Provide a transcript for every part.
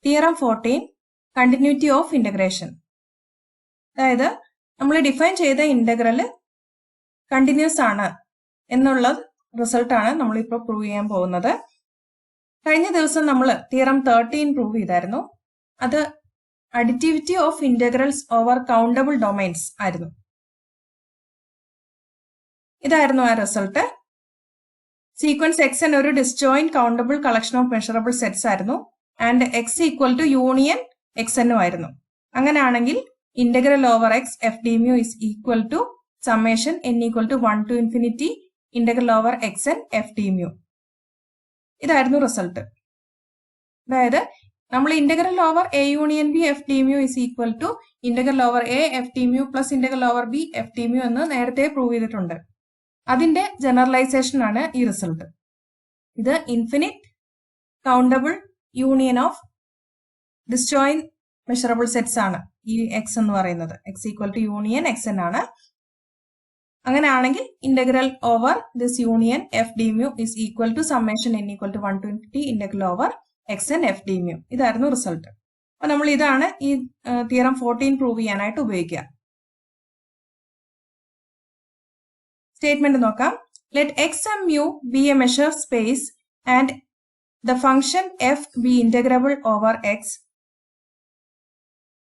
Theorem 14 continuity of integration. അതായത് നമ്മൾ define ചെയ്ത ഇന്റഗ്രൽ കണ്ടിന്യൂസ് ആണ് എന്നുള്ള റിസൾട്ടാണ് നമ്മളിപ്പോൾ പ്രൂവ് ചെയ്യാൻ പോകുന്നത്. കഴിഞ്ഞ ദിവസം നമ്മൾ തിയറം 13 പ്രൂവ് ചെയ്തായിരുന്നു. അത് additivity of integrals over countable domains ആയിരുന്നു. ഇതായിരുന്നു ആ റിസൾട്ട്. സീക്വൻസ് എക്സ് എൻ ഒരു disjoint countable collection of measurable sets ആയിരുന്നു. And X equal to union X എന്നും ആയിരുന്നു. അങ്ങനെയാണെങ്കിൽ integral over X F D mu is equal to summation N equal to 1 to infinity integral over X N F D mu. ഇതായിരുന്നു result. അതായത് നമ്മൾ integral over A union B F D mu is equal to integral over A F D mu plus integral over B F D mu എന്ന് നേരത്തെ prove ചെയ്തിട്ടുണ്ട്. അതിന്റെ generalisation ആണ് ഈ result. ഇത് infinite countable union of disjoint measurable sets ആണ് ഈ X എന്ന് പറയുന്നത്. X equal to union X N ആണ്. അങ്ങനെയാണെങ്കിൽ integral over this union F D mu is equal to summation N equal to 1 to infinity integral over X N F D mu. ഇതായിരുന്നു result. അപ്പൊ നമ്മൾ ഇതാണ് ഈ theorem 14 prove ചെയ്യാനായിട്ട് ഉപയോഗിക്കുക. Statement നോക്കാം. Let X M mu B A measure space and the function F B integrable over X.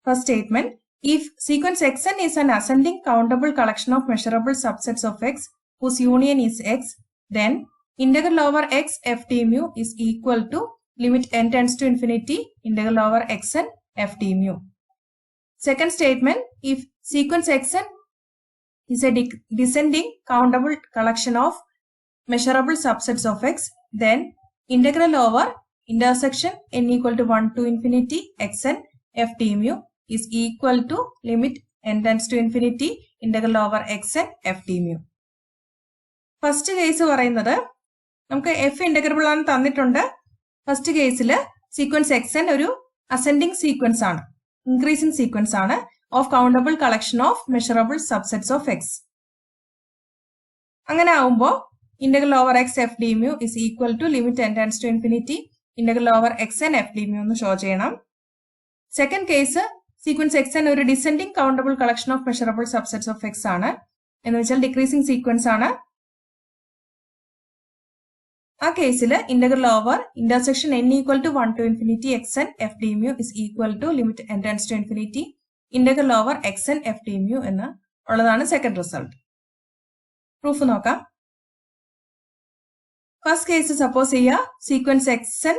First statement, if sequence xn is an ascending countable collection of measurable subsets of x whose union is x, then integral over x f d mu is equal to limit n tends to infinity integral over xn f d mu. Second statement, if sequence xn is a descending countable collection of measurable subsets of x, then integral over intersection n equal to 1 to infinity xn f d mu is equal to limit n tends to infinity integral over xn f d mu. First case പറയുന്നത് നമുക്ക് F integrable ആണ് തന്നിട്ടുണ്ട്. First കേസിൽ sequence X N ഒരു ascending sequence ആണ്, increasing sequence ആണ് of countable collection of measurable subsets of X. അങ്ങനെ ആവുമ്പോൾ integral over X F D mu is equal to limit n tends to infinity integral over X N F D mu എന്ന് show ചെയ്യണം. Second case sequence X N ഒരു descending countable collection of measurable subsets of X ആണ്, എന്ന് വെച്ചാൽ decreasing sequence ആണ്. ആ കേസിൽ integral over intersection n equal to 1 to infinity xn f d mu is equal to limit n tends to infinity integral over xn f d mu എന്ന് ഉള്ളതാണ് second result. Proof നോക്കാം. First case suppose ചെയ്യുക sequence xn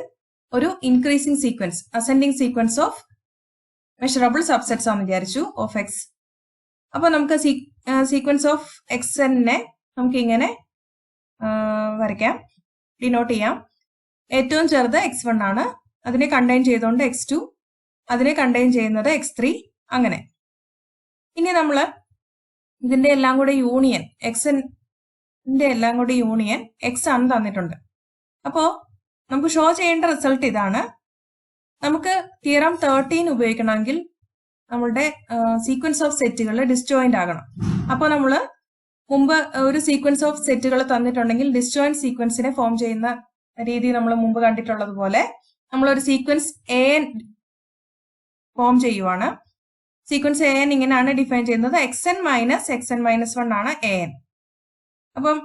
ഒരു increasing sequence, ascending sequence of measurable subsets ആണെന്ന് വിചാരിച്ചു of X. അപ്പൊ നമുക്ക് sequence of എക്സനെ നമുക്ക് ഇങ്ങനെ വരയ്ക്കാം, ഡിനോട്ട് ചെയ്യാം. ഏറ്റവും ചെറുത് x1 ആണ്, അതിനെ കണ്ടെയ്ൻ ചെയ്തുകൊണ്ട് x2, അതിനെ കണ്ടെയ്ൻ ചെയ്യുന്നത് x3, അങ്ങനെ. ഇനി നമ്മൾ ഇതിന്റെ എല്ലാം കൂടെ യൂണിയൻ, എക്സിന്റെ എല്ലാം കൂടെ യൂണിയൻ എക്സ് ആണ് തന്നിട്ടുണ്ട്. അപ്പോ നമുക്ക് ഷോ ചെയ്യേണ്ട റിസൾട്ട് ഇതാണ്. നമുക്ക് തിയറം 13 ഉപയോഗിക്കണമെങ്കിൽ നമ്മളുടെ സീക്വൻസ് ഓഫ് സെറ്റുകൾ ഡിസ്ജോയിന്റ് ആകണം. അപ്പോൾ നമ്മൾ മുമ്പ് ഒരു സീക്വൻസ് ഓഫ് സെറ്റുകൾ തന്നിട്ടുണ്ടെങ്കിൽ ഡിസ്ജോയിന്റ് സീക്വൻസിനെ ഫോം ചെയ്യുന്ന രീതി നമ്മൾ മുമ്പ് കണ്ടിട്ടുള്ളത് പോലെ നമ്മളൊരു സീക്വൻസ് എ എൻ ഫോം ചെയ്യുവാണ്. സീക്വൻസ് എ എൻ ഇങ്ങനെയാണ് ഡിഫൈൻ ചെയ്യുന്നത്. xn മൈനസ് 1 ആണ് എ എൻ. അപ്പം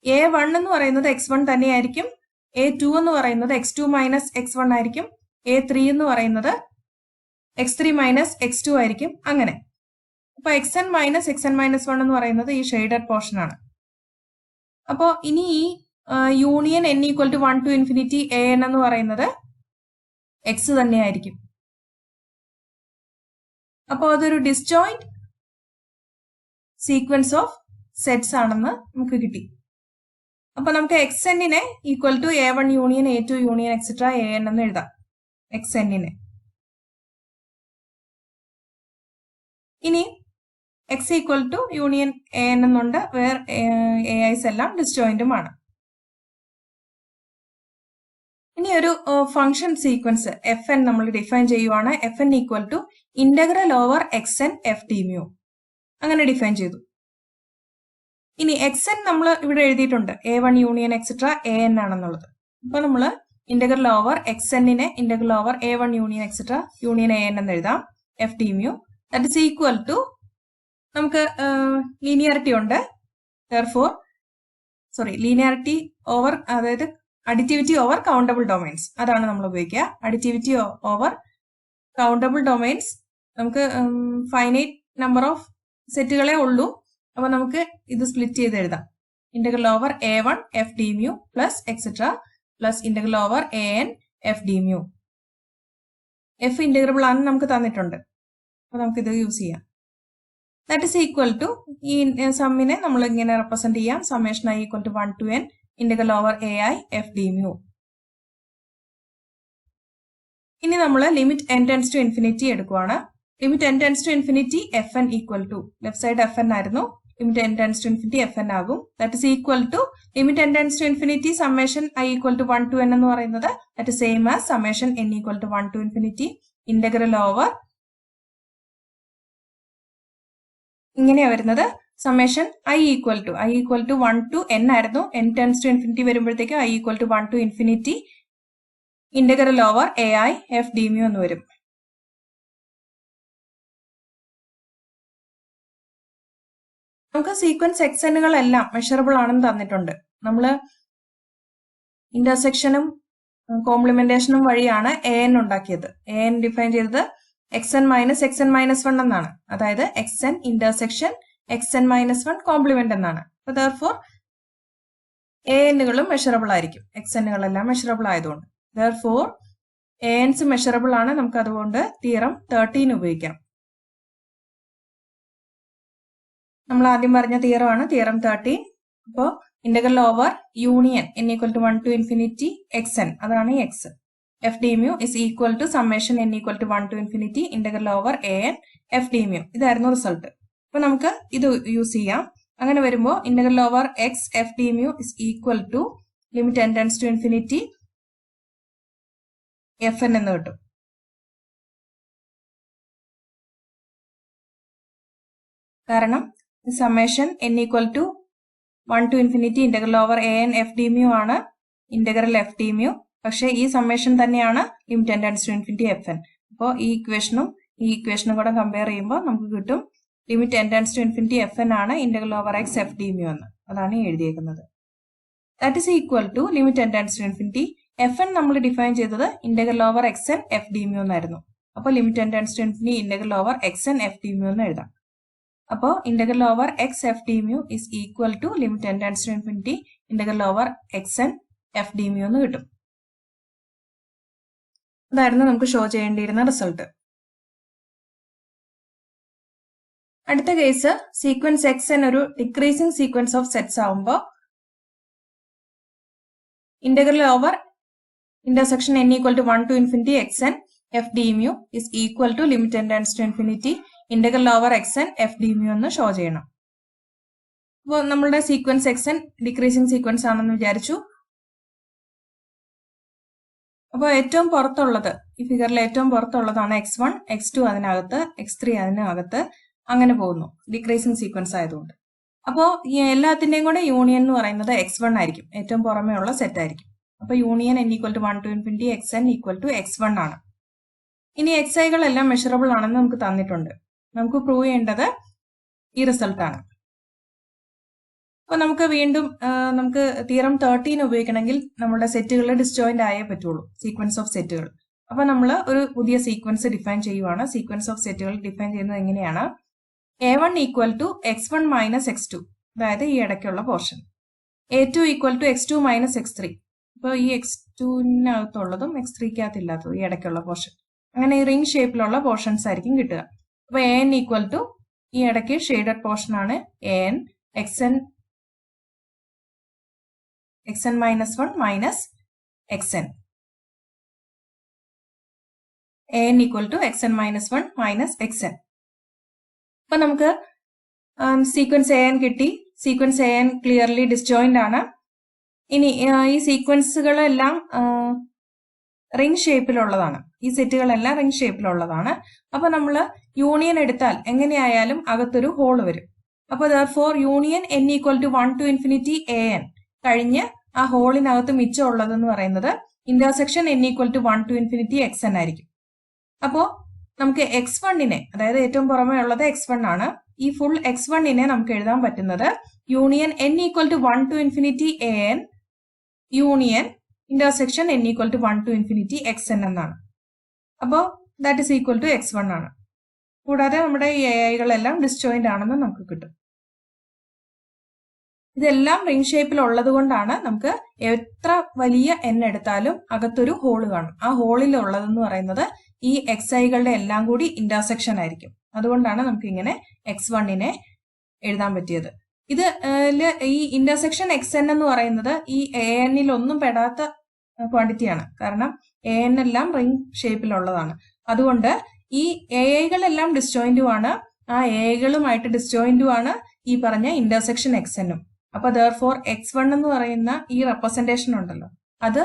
A1 എന്ന് പറയുന്നത് x1 തന്നെയായിരിക്കും, A2 എന്ന് പറയുന്നത് x2 മൈനസ് x1 ആയിരിക്കും, A3 എന്ന് പറയുന്നത് x3 മൈനസ് x2 ആയിരിക്കും, അങ്ങനെ. അപ്പൊ xn മൈനസ് 1 എന്ന് പറയുന്നത് ഈ ഷെയ്ഡഡ് പോർഷൻ ആണ്. അപ്പോ ഇനി ഈ union n equal to 1 to infinity an എന്ന് പറയുന്നത് x തന്നെയായിരിക്കും. അപ്പോൾ അതൊരു ഡിസ്ജോയിന്റ് സീക്വൻസ് ഓഫ് സെറ്റ്സ് ആണെന്ന് നമുക്ക് കിട്ടി. അപ്പൊ നമുക്ക് xnനെ equal to a1 union a2 union et cetera an എന്ന് എഴുതാം. xnനെ ഇനി x equal to union an എന്നുണ്ട്, വേർ ai's എല്ലാം ഡിസ്ജോയിന്റുമാണ്. ഇനി ഒരു ഫംഗ്ഷൻ സീക്വൻസ് fn നമ്മൾ ഡിഫൈൻ ചെയ്യുവാണ്. fn equal to integral over xn f d mu അങ്ങനെ ഡിഫൈൻ ചെയ്തു. ഇനി xn നമ്മൾ ഇവിടെ എഴുതിയിട്ടുണ്ട്, a1 യൂണിയൻ എക്സെട്ര an ആണെന്നുള്ളത്. അപ്പൊ നമ്മൾ ഇന്റഗ്രൽ ഓവർ എക്സ്എന്നിനെ integral over a1 union et cetera union an എന്ന് എഴുതാം F D mu that is equal to നമുക്ക് ലീനിയാരിറ്റി ഉണ്ട് ലീനിയാരിറ്റി ഓവർ അതായത് അഡിറ്റിവിറ്റി ഓവർ കൗണ്ടബിൾ ഡൊമൈൻസ് അതാണ് നമ്മൾ ഉപയോഗിക്കുക. അഡിറ്റിവിറ്റി ഓവർ കൗണ്ടബിൾ ഡൊമൈൻസ് നമുക്ക് ഫൈനൈറ്റ് നമ്പർ ഓഫ് സെറ്റുകളെ ഉള്ളൂ. അപ്പൊ നമുക്ക് ഇത് സ്പ്ലിറ്റ് ചെയ്ത് എഴുതാം. Integral over a1 F D mu plus et cetera plus integral over an F D mu. F integrable ആണെന്ന് നമുക്ക് തന്നിട്ടുണ്ട്. അപ്പൊ നമുക്ക് ഇത് യൂസ് ചെയ്യാം. ദാറ്റ് ഇസ് ഈക്വൽ ടു ഈ സമ്മിനെ നമ്മൾ ഇങ്ങനെ റെപ്രസെന്റ് ചെയ്യാം. Summation i equal to 1 to n integral over ai F D mu. ഇനി നമ്മൾ limit n tends to infinity എടുക്കുവാണ്. Limit n tends to infinity F n equal to left side f n ആയിരുന്നു. Limit n tends to infinity F n ആകും. That is equal to limit n tends to infinity summation i equal to 1 to n എന്ന് പറയുന്നത് that is same as summation n equal to 1 to infinity integral over ഇങ്ങനെയാ വരുന്നത്. Summation i equal to 1 to n ആയിരുന്നു. n tends to infinity വരുമ്പോഴത്തേക്ക് i equal to 1 to infinity integral over ai F D mu എന്ന് വരും. നമുക്ക് sequence എക്സനുകളെല്ലാം measurable ആണെന്ന് തന്നിട്ടുണ്ട്. നമ്മൾ ഇന്റർസെക്ഷനും കോംപ്ലിമെന്റേഷനും വഴിയാണ് an ഉണ്ടാക്കിയത്. an ഡിഫൈൻ ചെയ്തത് xn മൈനസ് 1 എന്നാണ്. അതായത് xn intersection xn minus 1 complement എന്നാണ്. അപ്പൊ ദർഫോർ anകളും മെഷറബിൾ ആയിരിക്കും. xnകളെല്ലാം മെഷറബിൾ ആയതുകൊണ്ട് ദർഫോർ ans മെഷറബിൾ ആണ്. നമുക്ക് അതുകൊണ്ട് തിയറം 13 ഉപയോഗിക്കാം. നമ്മൾ ആദ്യം പറഞ്ഞ തിയറം ആണ് തിയറം 13. അപ്പോൾ integral over union n equal to 1 to infinity xn അതാണ് X F D mu is equal to summation n equal to 1 to infinity integral over an F D mu. ഇതായിരുന്നു result. അപ്പൊ നമുക്ക് ഇത് use ചെയ്യാം. അങ്ങനെ വരുമ്പോൾ integral over X F D mu is equal to limit n tends to infinity F N എന്ന് കിട്ടും. കാരണം summation n equal to 1 to infinity integral over an F D mu ആണ് ഇന്റഗ്രൽ എഫ് ഡി മ്യൂ. പക്ഷെ ഈ summation തന്നെയാണ് limit n tends to infinity F n. അപ്പോൾ ഈ ഇക്വേഷനും കൂടെ കമ്പയർ ചെയ്യുമ്പോൾ നമുക്ക് കിട്ടും limit n tends to infinity F n ആണ് integral over X F D mu എന്ന്. അതാണ് എഴുതിയേക്കുന്നത്. That is equal to limit n tends to infinity F n നമ്മൾ ഡിഫൈൻ ചെയ്തത് integral over X N F D mu എന്നായിരുന്നു. അപ്പോൾ limit n tends to infinity integral over X N F D mu എന്ന് എഴുതാം. അപ്പോൾ integral over X F D mu is equal to limit n tends to infinity integral over X N F D mu എന്ന് കിട്ടും. അതായിരുന്നു നമുക്ക് show ചെയ്യേണ്ടിയിരുന്ന result. അടുത്ത case sequence X N ഒരു ഡിക്രീസിംഗ് സീക്വൻസ് ഓഫ് സെറ്റ്സ് ആവുമ്പോൾ integral over intersection n equal to 1 to infinity X N F D mu is equal to limit n tends to infinity integral over X N F D mu എന്ന് show ചെയ്യണം. അപ്പോൾ നമ്മളുടെ sequence X N decreasing sequence ആണെന്ന് വിചാരിച്ചു. അപ്പോൾ ഏറ്റവും പുറത്തുള്ളത് ഈ ഫിഗറിൽ ഏറ്റവും പുറത്തുള്ളതാണ് x1, x2 അതിനകത്ത്, x3 അതിനകത്ത്, അങ്ങനെ പോകുന്നു ഡിക്രീസിംഗ് സീക്വൻസ് ആയതുകൊണ്ട്. അപ്പോൾ ഈ എല്ലാത്തിന്റെയും കൂടെ യൂണിയൻ എന്ന് പറയുന്നത് x1 ആയിരിക്കും. ഏറ്റവും പുറമേ ഉള്ള സെറ്റ് ആയിരിക്കും. അപ്പൊ union n equal to 1 to infinity xn equal to x1 ആണ്. ഇനി xiകളെല്ലാം മെഷറബിൾ ആണെന്ന് നമുക്ക് തന്നിട്ടുണ്ട്. നമുക്ക് പ്രൂവ് ചെയ്യേണ്ടത് ഈ റിസൾട്ട് ആണ്. അപ്പൊ നമുക്ക് വീണ്ടും നമുക്ക് തിയറം 13 ഉപയോഗിക്കണമെങ്കിൽ നമ്മുടെ സെറ്റുകൾ ഡിസ്ജോയിന്റ് ആയേ പറ്റുള്ളൂ, സീക്വൻസ് ഓഫ് സെറ്റുകൾ. അപ്പൊ നമ്മൾ ഒരു പുതിയ സീക്വൻസ് ഡിഫൈൻ ചെയ്യുവാണ്. സീക്വൻസ് ഓഫ് സെറ്റുകൾ ഡിഫൈൻ ചെയ്യുന്നത് എങ്ങനെയാണ്? a1 equal to x1 minus x2, അതായത് ഈ ഇടയ്ക്കുള്ള portion. a2 equal to x2 minus x3. അപ്പോൾ ഈ x2-നകത്തുള്ളതും x3-കകത്തില്ലാത്തതും ഈ ഇടയ്ക്കുള്ള പോർഷൻ. അങ്ങനെ ഈ റിംഗ് ഷേപ്പിലുള്ള പോർഷൻസ് ആയിരിക്കും കിട്ടുക. അപ്പൊ an ഈക്വൽ ടു ഈ ഇടയ്ക്ക് ഷെയ്ഡഡ് പോർഷൻ ആണ് an xn minus 1 minus xn. an equal to xn minus 1 minus xn. അപ്പൊ നമുക്ക് സീക്വൻസ് an കിട്ടി. സീക്വൻസ് an ക്ലിയർലി ഡിസ്ജോയിന്റ് ആണ്. ഇനി ഈ സീക്വൻസുകളെല്ലാം റിംഗ് ഷേപ്പിലുള്ളതാണ്. ഈ സെറ്റുകളെല്ലാം റിംഗ് ഷേപ്പിലുള്ളതാണ്. അപ്പൊ നമ്മൾ യൂണിയൻ എടുത്താൽ എങ്ങനെയായാലും അകത്തൊരു ഹോൾ വരും. അപ്പൊ therefore union n equal to 1 to infinity an കഴിഞ്ഞ് ആ ഹോളിനകത്ത് മിച്ചം ഉള്ളതെന്ന് പറയുന്നത് intersection n equal to 1 to infinity xn ആയിരിക്കും. അപ്പോ നമുക്ക് x1നെ, അതായത് ഏറ്റവും പുറമെ ഉള്ളത് x1 ആണ്, ഈ ഫുൾ x1നെ നമുക്ക് എഴുതാൻ പറ്റുന്നത് union n equal to 1 to infinity an union intersection n equal to 1 to infinity xn എന്നാണ്. അപ്പോൾ that is equal to x1 ആണ്. കൂടാതെ നമ്മുടെ ഈ aiകളെല്ലാം ഡിസ്ജോയിന്റ് ആണെന്ന് നമുക്ക് കിട്ടും. ഇതെല്ലാം റിംഗ് ഷേപ്പിൽ ഉള്ളത് കൊണ്ടാണ് നമുക്ക് എത്ര വലിയ n എടുത്താലും അകത്തൊരു ഹോള് കാണും. ആ ഹോളിൽ ഉള്ളതെന്ന് പറയുന്നത് ഈ xiകളുടെ എല്ലാം കൂടി ഇന്റർസെക്ഷൻ ആയിരിക്കും. അതുകൊണ്ടാണ് നമുക്ക് ഇങ്ങനെ x1നെ എഴുതാൻ പറ്റിയത്. ഇത് ഈ ഇന്റർസെക്ഷൻ xn എന്ന് പറയുന്നത് ഈ anൽ ഒന്നും പെടാത്ത ക്വാണ്ടിറ്റിയാണ്. കാരണം an എല്ലാം റിംഗ് ഷേപ്പിലുള്ളതാണ്. അതുകൊണ്ട് ഈ aiകളെല്ലാം ഡിസ്ജോയിന്റും ആണ്, ആ aiകളുമായിട്ട് ഡിസ്ജോയിന്റും ആണ് ഈ പറഞ്ഞ ഇന്റർസെക്ഷൻ xnഉം. അപ്പൊ therefore x1 എന്ന് പറയുന്ന ഈ റെപ്രസെന്റേഷൻ ഉണ്ടല്ലോ, അത്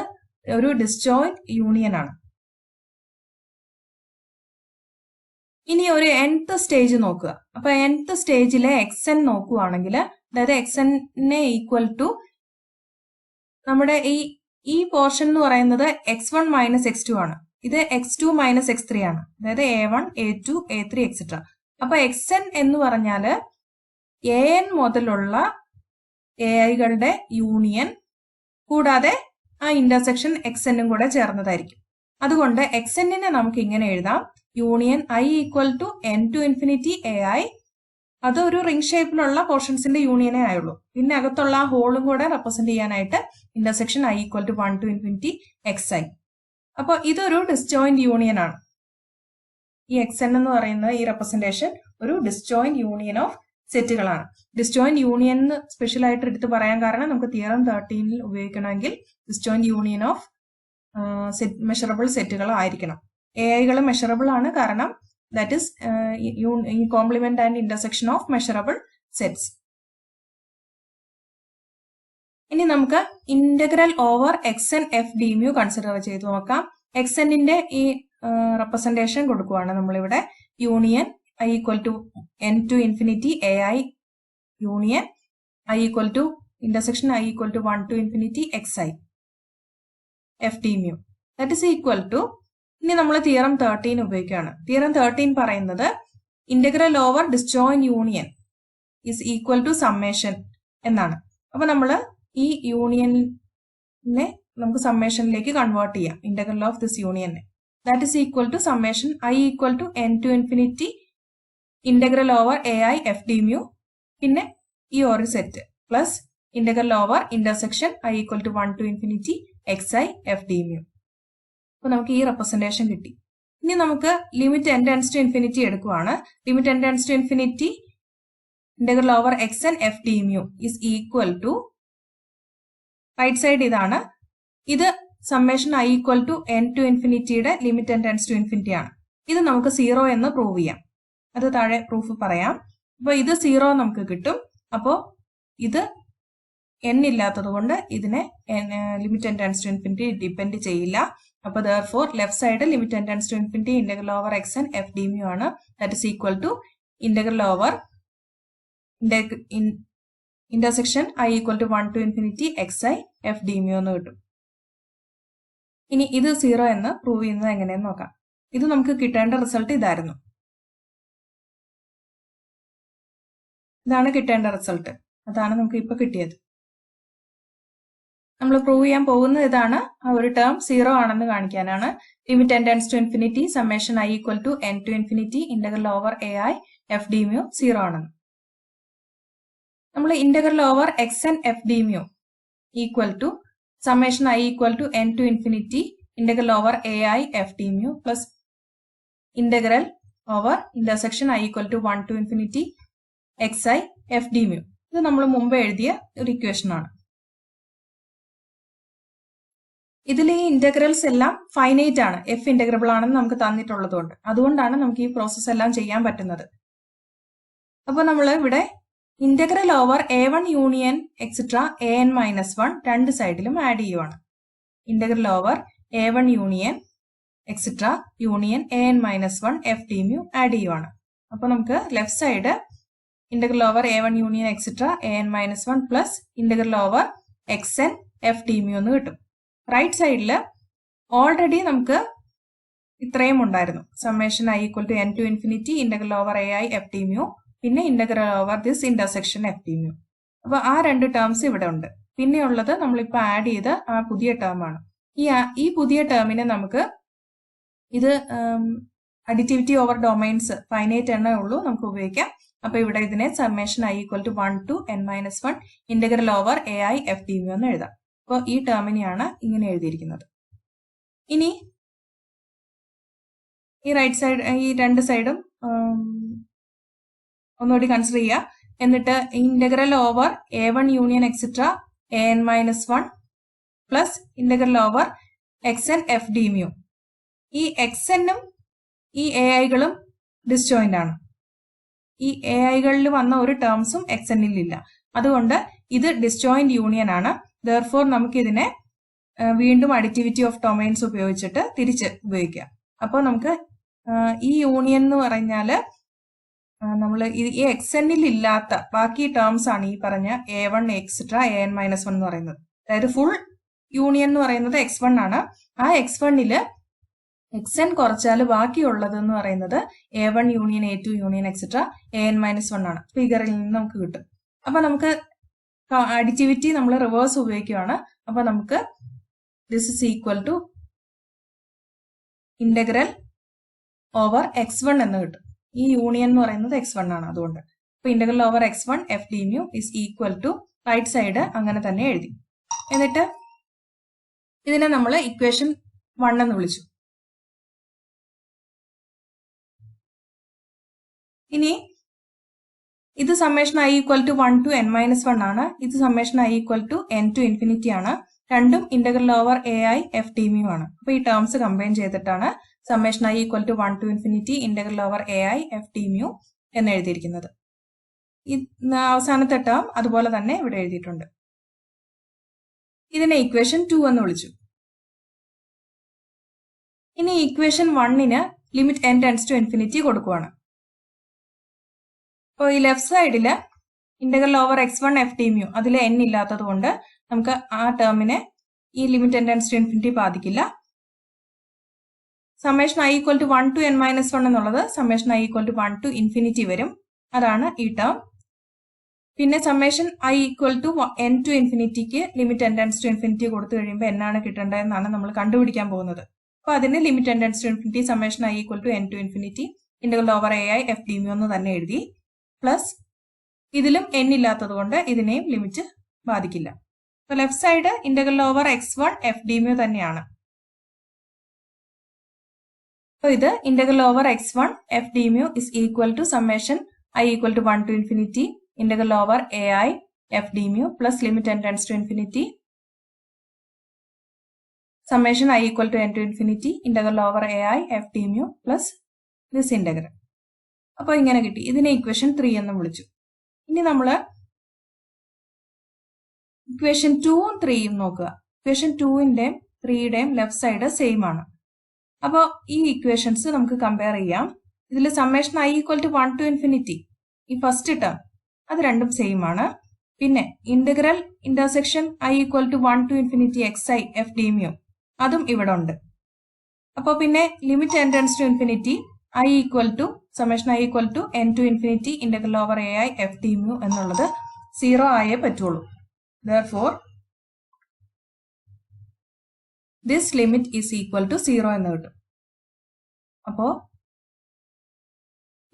ഒരു ഡിസ്ജോയിന്റ് യൂണിയൻ ആണ്. ഇനി ഒരു nth സ്റ്റേജ് നോക്കുക. അപ്പൊ nth സ്റ്റേജിലെ xn നോക്കുവാണെങ്കിൽ, അതായത് xn ഈക്വൽ ടു നമ്മുടെ ഈ പോർഷൻ എന്ന് പറയുന്നത് x1 മൈനസ് x2 ആണ്. ഇത് x2 മൈനസ് x3 ആണ്. അതായത് a1 a2 a3 എക്സെട്ര. അപ്പൊ xn എന്ന് പറഞ്ഞാല് an മുതലുള്ള aiകളുടെ യൂണിയൻ കൂടാതെ ആ ഇന്റർസെക്ഷൻ xnഉം കൂടെ ചേർന്നതായിരിക്കും. അതുകൊണ്ട് xnനെ നമുക്ക് ഇങ്ങനെ എഴുതാം, union i equal to n to infinity ai. അത് ഒരു റിംഗ് ഷേപ്പിലുള്ള പോർഷൻസിന്റെ യൂണിയനേ ആയുള്ളൂ. പിന്നെ അകത്തുള്ള ആ ഹോളും കൂടെ റെപ്രസെന്റ് ചെയ്യാനായിട്ട് intersection i equal to 1 to infinity xi. അപ്പോൾ ഇതൊരു ഡിസ്ജോയിന്റ് യൂണിയൻ ആണ്. ഈ xn എന്ന് പറയുന്ന ഈ റെപ്രസെന്റേഷൻ ഒരു ഡിസ്ജോയിന്റ് യൂണിയൻ ഓഫ് സെറ്റുകളാണ്. ഡിസ്ജോയിന്റ് യൂണിയൻ എന്ന് സ്പെഷ്യൽ ആയിട്ട് എടുത്ത് പറയാൻ കാരണം നമുക്ക് തിയറം 13 ഉപയോഗിക്കണമെങ്കിൽ ഡിസ്ജോയിന്റ് യൂണിയൻ ഓഫ് മെഷറബിൾ സെറ്റുകൾ ആയിരിക്കണം. aiകൾ മെഷറബിൾ ആണ്, കാരണം that is complement and intersection of measurable sets. ഇനി നമുക്ക് integral over xn f d mu consider ചെയ്ത് നോക്കാം. xnന്റെ ഈ റെപ്രസെന്റേഷൻ കൊടുക്കുവാണ് നമ്മളിവിടെ. Union i equal to n to infinity ai union i equal to intersection i equal to 1 to infinity xi f d mu that is equal to, ഇനി നമ്മൾ theorem 13 ഉപയോഗിക്കുകയാണ്. Theorem 13 പറയുന്നത് integral over disjoint union is equal to summation എന്നാണ്. അപ്പൊ നമ്മൾ ഈ യൂണിയനെ നമുക്ക് സമ്മേഷനിലേക്ക് കൺവേർട്ട് ചെയ്യാം. ഇന്റഗ്രൽ ഓഫ് ദിസ് യൂണിയനെ that is equal to summation i equal to n to infinity integral over ai f d mu പിന്നെ ഈ ഒരു set plus integral over intersection i equal to 1 to infinity xi f d mu. അപ്പൊ നമുക്ക് ഈ representation കിട്ടി. ഇനി നമുക്ക് limit n tends to infinity എടുക്കുവാണ്. Limit n tends to infinity integral over xn f d mu is equal to, right side ഇതാണ്, ഇത് summation i equal to n to ഇൻഫിനിറ്റിയുടെ limit n tends to infinity ആണ്. ഇത് നമുക്ക് 0 എന്ന് prove ചെയ്യാം. അത് താഴെ പ്രൂഫ് പറയാം. അപ്പൊ ഇത് 0 നമുക്ക് കിട്ടും. അപ്പോ ഇത് n ഇല്ലാത്തത് കൊണ്ട് ഇതിനെ limit n tends to infinity depend ചെയ്യില്ല. അപ്പൊ therefore left side limit n tends to infinity integral over xn f d mu ആണ്. That is equal to integral over intersection i equal to 1 to infinity xi f d mu എന്ന് കിട്ടും. ഇനി ഇത് 0 എന്ന് prove ചെയ്യുന്നത് എങ്ങനെയെന്ന് നോക്കാം. ഇത് നമുക്ക് കിട്ടേണ്ട റിസൾട്ട് ഇതായിരുന്നു. ഇതാണ് കിട്ടേണ്ട റിസൾട്ട്. അതാണ് നമുക്ക് ഇപ്പൊ കിട്ടിയത്. നമ്മൾ പ്രൂവ് ചെയ്യാൻ പോകുന്നത് ഇതാണ്. ആ ഒരു ടേം 0 ആണെന്ന് കാണിക്കാനാണ്. Limit n tends to infinity summation i equal to n to infinity integral over ai f d mu 0 ആണെന്ന്. നമ്മൾ integral over xn f d mu equal to summation i equal to n to infinity integral over ai f d mu plus integral over intersection i equal to 1 to infinity xi f d mu. ഇത് നമ്മൾ മുമ്പ് എഴുതിയ ഒരു equation ആണ്. ഇതിൽ ഈ integrals എല്ലാം finite ആണ്, എഫ് ഇന്റഗ്രബിൾ ആണെന്ന് നമുക്ക് തന്നിട്ടുള്ളതുകൊണ്ട്. അതുകൊണ്ടാണ് നമുക്ക് ഈ പ്രോസസ് എല്ലാം ചെയ്യാൻ പറ്റുന്നത്. അപ്പൊ നമ്മൾ ഇവിടെ integral over a1 union et cetera an minus 1 രണ്ട് സൈഡിലും ആഡ് ചെയ്യുവാണ്. Integral over a1 union et cetera union an minus 1 f d mu add ചെയ്യുവാണ്. അപ്പൊ നമുക്ക് left side integral over a1 union et cetera an minus 1 plus integral over xn f d mu എന്ന് കിട്ടും. Right സൈഡിൽ already നമുക്ക് ഇത്രയും ഉണ്ടായിരുന്നു. Summation I equal to n to infinity integral over A I F T mu, പിന്നെ integral over this intersection f T mu. അപ്പൊ ആ രണ്ട് ടേംസ് ഇവിടെ ഉണ്ട്. പിന്നെ ഉള്ളത് നമ്മളിപ്പോ ആഡ് ചെയ്ത ആ പുതിയ ടേം ആണ്. ഈ പുതിയ ടേമിനെ നമുക്ക് ഇത് അഡിറ്റിവിറ്റി ഓവർ ഡൊമൈൻസ് ഫൈനൈറ്റ് എണ്ണേ ഉള്ളൂ, നമുക്ക് ഉപയോഗിക്കാം. അപ്പൊ ഇവിടെ ഇതിനെ summation I equal to 1 to n-1 integral over A I F T mu എന്ന് എഴുതാം. അപ്പോൾ ഈ ടേമിനെയാണ് ഇങ്ങനെ എഴുതിയിരിക്കുന്നത്. ഇനി ഈ റൈറ്റ് സൈഡ്, ഈ രണ്ട് സൈഡും ഒന്നുകൂടി കൺസിഡർ ചെയ്യുക. എന്നിട്ട് integral over a1 union etcetera an-1 plus integral over xn F D mu. ഈ xnഉം ഈ എ ഐകളും ഡിസ്ജോയിന്റ് ആണ്. ഈ എ ഐകളിൽ വന്ന ഒരു ടേംസും xnൽ ഇല്ല. അതുകൊണ്ട് ഇത് ഡിസ്ജോയിന്റ് യൂണിയൻ ആണ്. ദെർഫോർ നമുക്ക് ഇതിനെ വീണ്ടും അഡിറ്റിവിറ്റി ഓഫ് ഡൊമൈൻസ് ഉപയോഗിച്ചിട്ട് തിരിച്ച് ഉപയോഗിക്കാം. അപ്പോൾ നമുക്ക് ഈ യൂണിയൻ എന്ന് പറഞ്ഞാല് നമ്മൾ ഈ xnൽ ഇല്ലാത്ത ബാക്കി ടേംസ് ആണ് ഈ പറഞ്ഞ a1 എക്സെട്ര an-1 എന്ന് പറയുന്നത്. അതായത് ഫുൾ യൂണിയൻ എന്ന് പറയുന്നത് x1 ആണ്. ആ x1ല് xn കുറച്ചാൽ ബാക്കിയുള്ളത് എന്ന് പറയുന്നത് a1 union a2 union etcetera an-1 ആണ്. ഫിഗറിൽ നിന്ന് നമുക്ക് കിട്ടും. അപ്പൊ നമുക്ക് അഡിറ്റിവിറ്റി നമ്മൾ റിവേഴ്സ് ഉപയോഗിക്കുകയാണ്. അപ്പൊ നമുക്ക് this is equal to integral over x1 എന്ന് കിട്ടും. ഈ യൂണിയൻ എന്ന് പറയുന്നത് x1 ആണ്. അതുകൊണ്ട് അപ്പൊ integral over x1 F D mu is equal to right side അങ്ങനെ തന്നെ എഴുതി. എന്നിട്ട് ഇതിനെ നമ്മൾ ഇക്വേഷൻ 1 എന്ന് വിളിച്ചു. ഇനി ഇത് summation I equal to 1 to n-1 ആണ്. ഇത് summation I equal to n to infinity ആണ്. രണ്ടും integral over A I F T mu ആണ്. അപ്പൊ ഈ ടേംസ് കമ്പൈൻ ചെയ്തിട്ടാണ് summation I equal to 1 to infinity integral over A I F T mu എന്ന് എഴുതിയിരിക്കുന്നത്. അവസാനത്തെ ടേം അതുപോലെ തന്നെ ഇവിടെ എഴുതിയിട്ടുണ്ട്. ഇതിനെ ഇക്വേഷൻ 2 എന്ന് വിളിച്ചു. ഇനി ഇക്വേഷൻ 1ന് limit n tends to infinity കൊടുക്കുവാണ്. അപ്പോൾ ഈ ലെഫ്റ്റ് സൈഡില് integral over x1 f T mu അതിൽ n ഇല്ലാത്തത് കൊണ്ട് നമുക്ക് ആ ടേമിനെ ഈ limit n tends to infinity ബാധിക്കില്ല. Summation I equal to 1 to n-1 എന്നുള്ളത് summation I equal to 1 to infinity വരും. അതാണ് ഈ ടേം. പിന്നെ summation I equal to n to ഇൻഫിനിറ്റിക്ക് limit n tends to infinity കൊടുത്തു കഴിയുമ്പോൾ എന്നാണ് കിട്ടേണ്ടതെന്നാണ് നമ്മൾ കണ്ടുപിടിക്കാൻ പോകുന്നത്. അപ്പൊ അതിന് limit n tends to infinity summation I equal to n to infinity integral over A I F D mu എന്ന് തന്നെ എഴുതി. പ്ലസ് ഇതിലും n ഇല്ലാത്തത് കൊണ്ട് ഇതിനെയും ലിമിറ്റ് ബാധിക്കില്ല. അപ്പൊ left side integral over x1 F D mu തന്നെയാണ്. അപ്പൊ ഇത് integral over x1 F D mu is equal to summation I equal to 1 to infinity integral over A I F D mu plus limit n tends to infinity summation I equal to n to infinity integral over A I F D mu plus this integral. അപ്പോൾ ഇങ്ങനെ കിട്ടി. ഇതിനെ equation 3 എന്ന് വിളിച്ചു. ഇനി നമ്മൾ equation 2ഉം 3യും നോക്കുക. ഇക്വേഷൻ 2ന്റെയും 3യുടെയും ലെഫ്റ്റ് സൈഡ് സെയിം ആണ്. അപ്പോൾ ഈ ഇക്വേഷൻസ് നമുക്ക് കമ്പയർ ചെയ്യാം. ഇതിൽ summation I equal to 1 to infinity ഈ ഫസ്റ്റ് ടേം അത് രണ്ടും സെയിം ആണ്. പിന്നെ integral intersection I equal to 1 to infinity X I F D mu അതും ഇവിടെ ഉണ്ട്. അപ്പോൾ പിന്നെ limit n tends to infinity I equal to summation I equal to n to infinity integral over A I F D mu എന്നുള്ളത് 0 ആയേ പറ്റുള്ളൂ. Therefore this limit is equal to 0 എന്ന് കിട്ടും. അപ്പോ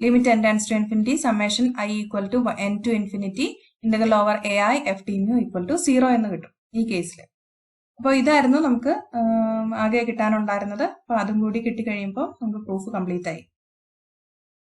limit n tends to infinity summation I equal to n to infinity integral over A I F D mu equal to 0 എന്ന് കിട്ടും ഈ കേസിൽ. അപ്പോൾ ഇതായിരുന്നു നമുക്ക് ആകെ കിട്ടാനുണ്ടായിരുന്നത്. അപ്പോൾ അതും കൂടി കിട്ടിക്കഴിയുമ്പോൾ നമുക്ക് പ്രൂഫ് കംപ്ലീറ്റ് ആയി.